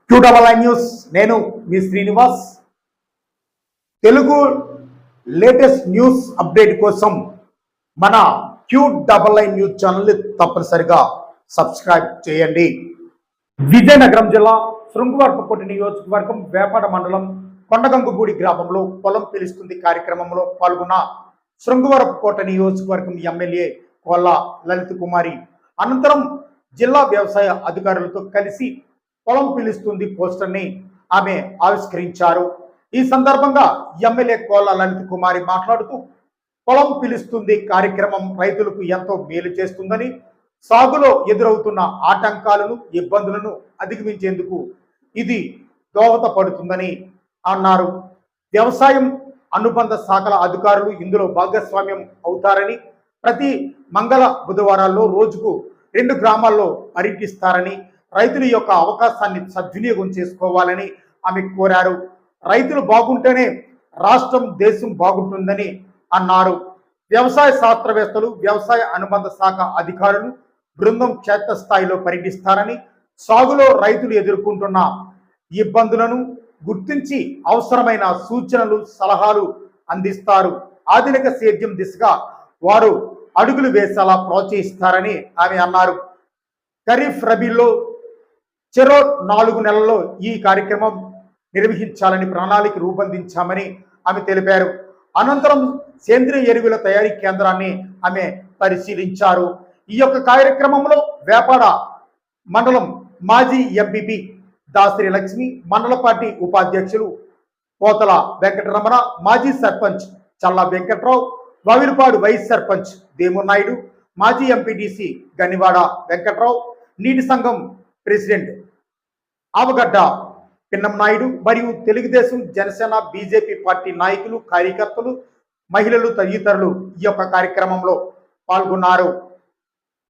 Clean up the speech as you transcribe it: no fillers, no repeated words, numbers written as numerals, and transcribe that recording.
QII news నేను మీ Srinivas. Telugu latest news update కోసం మన QII న్యూస్ ఛానల్ని తప్పనిసరిగా సబ్స్క్రైబ్ చేయండి. విజయనగరం జిల్లా శృంగవరపుకోట నియోజకవర్గం వేపాడ మండలం కొండగంగుగూడి గ్రామంలో పొలం పిలుస్తుంది కార్యక్రమంలో పాల్గొన్న శృంగవరపుకోట నియోజకవర్గం ఎమ్మెల్యే కోళ్ళ లలిత కుమారి అనంతరం జిల్లా వ్యవసాయ అధికారులతో కలిసి పొలం పిలుస్తుంది పోస్టర్ని ఆమె ఆవిష్కరించారు. ఈ సందర్భంగా ఎమ్మెల్యే కోళ్ళ లలిత కుమారి మాట్లాడుతూ పొలం పిలుస్తుంది కార్యక్రమం రైతులకు ఎంతో మేలు చేస్తుందని, సాగులో ఎదురవుతున్న ఆటంకాలను ఇబ్బందులను అధిగమించేందుకు ఇది దోహదపడుతుందని అన్నారు. వ్యవసాయం అనుబంధ శాఖల అధికారులు ఇందులో భాగస్వామ్యం అవుతారని, ప్రతి మంగళ బుధవారాల్లో రోజుకు 2 గ్రామాల్లో పర్యటిస్తారని, రైతుల యొక్క అవకాశాన్ని సద్వినియోగం చేసుకోవాలని ఆమె కోరారు. రైతులు బాగుంటేనే రాష్ట్రం దేశం బాగుంటుందని అన్నారు. వ్యవసాయ శాస్త్రవేత్తలు, వ్యవసాయ అనుబంధ శాఖ అధికారులు బృందం క్షేత్రస్థాయిలో పర్యటిస్తారని, సాగులో రైతులు ఎదుర్కొంటున్న ఇబ్బందులను గుర్తించి అవసరమైన సూచనలు, సలహాలు అందిస్తారు. ఆధునిక సేద్యం దిశగా వారు అడుగులు వేసేలా ప్రోత్సహిస్తారని ఆమె అన్నారు. ఖరీఫ్ రబీలో చెరో 4 నెలల్లో ఈ కార్యక్రమం నిర్వహించాలని ప్రణాళిక రూపొందించామని ఆమె తెలిపారు. అనంతరం సేంద్రియ ఎరువుల తయారీ కేంద్రాన్ని ఆమె పరిశీలించారు. ఈ యొక్క కార్యక్రమంలో వేపాడ మండలం మాజీ ఎంపీపీ దాసరి లక్ష్మి, మండల పార్టీ ఉపాధ్యక్షులు పోతల వెంకటరమణ, మాజీ సర్పంచ్ చల్లా వెంకట్రావు, వావిలిపాడు వైస్ సర్పంచ్ దేమునాయుడు, మాజీ ఎంపీటీసీ గనివాడ వెంకట్రావు, నీటి సంఘం ప్రెసిడెంట్ ఆవగడ్డ పిన్నం నాయుడు మరియు తెలుగుదేశం, జనసేన, బీజేపీ పార్టీ నాయకులు, కార్యకర్తలు, మహిళలు తదితరులు ఈ యొక్క కార్యక్రమంలో పాల్గొన్నారు.